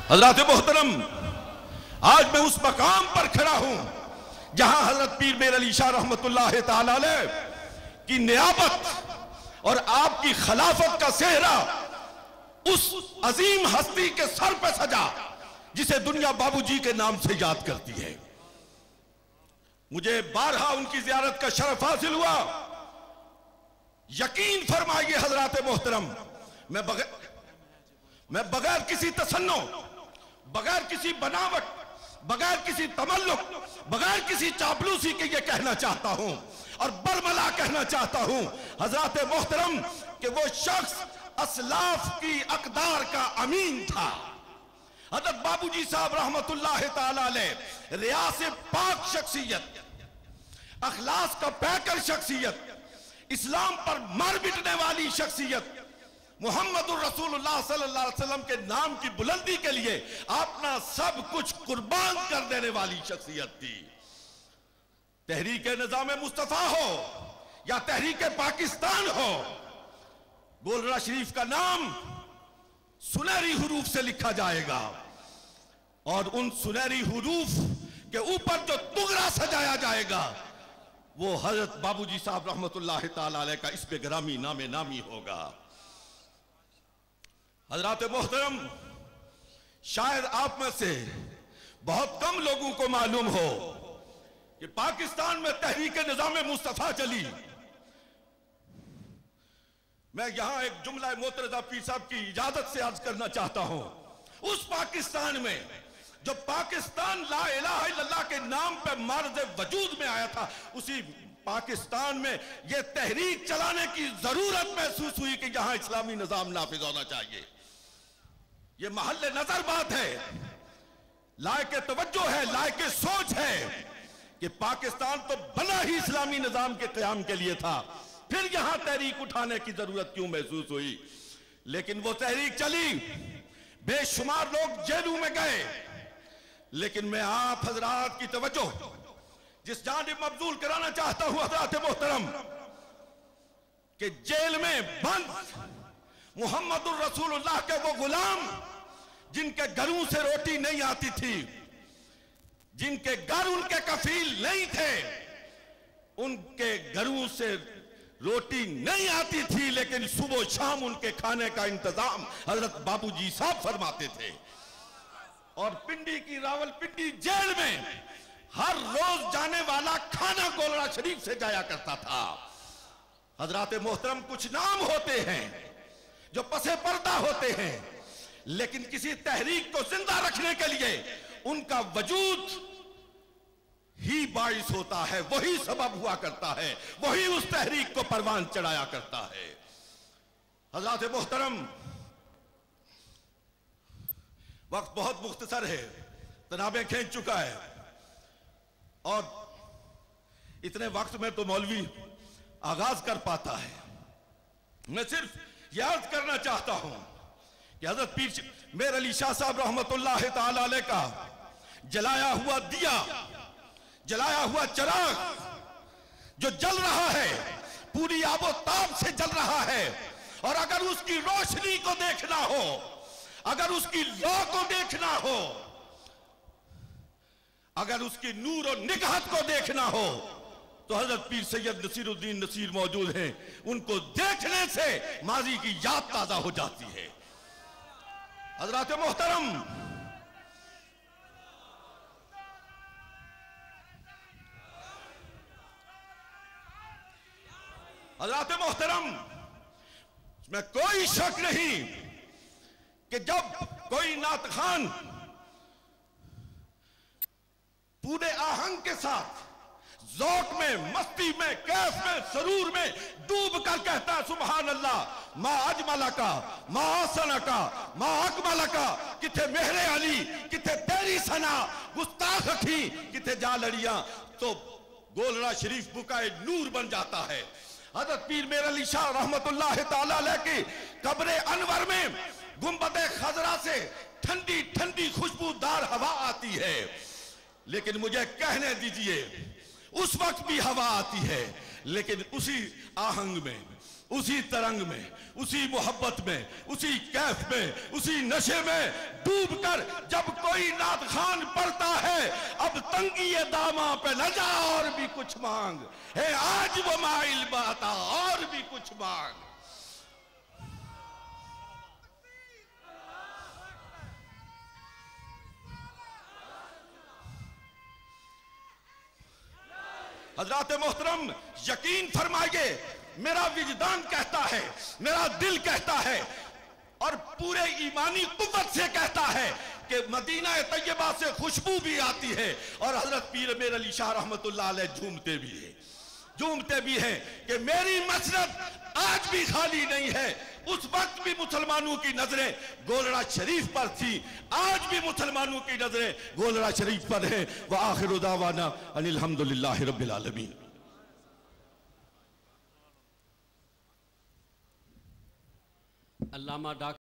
हज़रात मोहतरम, आज मैं उस मकाम पर खड़ा हूं जहां हजरत पीर मेर अली शाह रहमतुल्लाह ताला अलैह की नियाबत और आपकी खिलाफत का सेहरा उस अजीम हस्ती के सर पर सजा जिसे दुनिया बाबूजी के नाम से याद करती है। मुझे बारहा उनकी जियारत का शरफ हासिल हुआ। यकीन फरमाइए हजरात मोहतरम, मैं बगैर किसी तसन्नो, बगैर किसी बनावट, बगैर किसी तमल्लुक, बगैर किसी चापलूसी के ये कहना चाहता हूं और बरमला कहना चाहता हूं हजरात मोहतरम कि वो शख्स असलाफ की अकदार का अमीन था। हजरत बाबूजी साहब रहमतुल्लाह ताला अलैह रियाज पाक शख्सियत, अखलास का पैकर शख्सियत, इस्लाम पर मर मिटने वाली शख्सियत, मुहम्मदुर रसूलुल्लाह सल्लल्लाहु अलैहि वसल्लम के नाम की बुलंदी के लिए अपना सब कुछ कुर्बान कर देने वाली शख्सियत थी। तहरीक निजाम मुस्तफा हो या तहरीक पाकिस्तान हो, गोलरा शरीफ का नाम सुनहरी हुरूफ से लिखा जाएगा और उन सुनहरी हुरूफ के ऊपर जो तुगरा सजाया जाएगा वो हजरत बाबूजी साहब रहमतुल्लाह ताला अलैह का इस्म ग्रामी नामे नामी होगा। हजरात मोहतरम, शायद आप में से बहुत कम लोगों को मालूम हो कि पाकिस्तान में तहरीक निजाम मुस्तफा चली। मैं यहां एक जुमला मोतरज़ा पीर साहब की इजाजत से अर्ज करना चाहता हूं। उस पाकिस्तान में जो पाकिस्तान ला इलाहा इल्लल्लाह के नाम पे मर्ज़ वजूद में आया था, उसी पाकिस्तान में यह तहरीक चलाने की जरूरत महसूस हुई कि यहां इस्लामी निजाम नाफिज होना चाहिए। यह महल नजर बात है, लायक तवज्जो है, लायक सोच है कि पाकिस्तान तो बना ही इस्लामी निजाम के क़याम के लिए था, फिर यहां तहरीक उठाने की जरूरत क्यों महसूस हुई। लेकिन वो तहरीक चली, बेशुमार लोग जेलों में गए, लेकिन मैं आप हजरात की तवज्जो जिस जानिब मबजूल कराना चाहता हूं हजरात मोहतरम कि जेल में बंद मुहम्मदुर रसूलुल्लाह के वो गुलाम जिनके घरों से रोटी नहीं आती थी, जिनके घर उनके कफील नहीं थे, उनके घरों से रोटी नहीं आती थी, लेकिन सुबह शाम उनके खाने का इंतजाम हजरत बाबूजी साहब फरमाते थे। और पिंडी की रावलपिंडी जेल में हर रोज जाने वाला खाना गोलरा शरीफ से जाया करता था। हजरात मोहतरम, कुछ नाम होते हैं जो पसे पर्दा होते हैं, लेकिन किसी तहरीक को जिंदा रखने के लिए उनका वजूद ही बाइस होता है, वही सबब हुआ करता है, वही उस तहरीक को परवान चढ़ाया करता है। हजरात मोहतरम, वक्त बहुत मुख्तसर है, तनाबें खींच चुका है और इतने वक्त में तो मौलवी आगाज कर पाता है। मैं सिर्फ याद करना चाहता हूं कि हजरत पीर मेर अली शाह साहब रहमतुल्लाह ताला अलैह का जलाया हुआ दिया, जलाया हुआ चिराग जो जल रहा है, पूरी आबोताब से जल रहा है, और अगर उसकी रोशनी को देखना हो, अगर उसकी लौ को देखना हो, अगर उसकी नूर और निगाहत को देखना हो, तो हजरत पीर सैयद नसीरुद्दीन नसीर मौजूद हैं। उनको देखने से माजी की याद ताजा हो जाती है। हजरात मोहतरम, हजरात मोहतरम, इसमें कोई शक नहीं कि जब कोई नात खान पूरे आहंग के साथ ज़ौक़ में, मस्ती में, कैफ में, सरूर में डूब कर कहता है सुभान अल्लाह, मा अजमला का, मा आसना का, मा अकमला का, किथे मेहरे अली, किथे तेरी सना, गुस्ताख अखी, किथे जा लड़ियां, तो गोलरा शरीफ बुकाए नूर बन जाता है। हजरत पीर मेर अली शाह रहमतुल्लाह ताला अलैह की कब्रे अनवर में गुंबदे खजरा से ठंडी ठंडी खुशबूदार हवा आती है, लेकिन मुझे कहने दीजिए उस वक्त भी हवा आती है, लेकिन उसी आहंग में, उसी तरंग में, उसी मोहब्बत में, उसी कैफ में, उसी नशे में डूबकर जब कोई नात खान पढ़ता है, अब तंगी दामा पे न जा और भी कुछ मांग है, आज वो माइल बाता और भी कुछ मांग। हजरात मोहतरम, यकीन फरमाइए, मेरा विजदान कहता है, मेरा दिल कहता है और पूरे ईमानी कुव्वत से कहता है कि मदीना तैयबा से खुशबू भी आती है और हजरत पीर मेर अली शाह रहमतुल्लाह अलैह झूमते भी हैं कि मेरी मसरत आज भी खाली नहीं है। उस वक्त भी मुसलमानों की नजरें गोलड़ा शरीफ पर थी, आज भी मुसलमानों की नजरें गोलड़ा शरीफ पर है। व आखिरु दावाना अनिल हम्दुलिल्लाहि रब्बिल आलमीन। अल्लामा डॉक्टर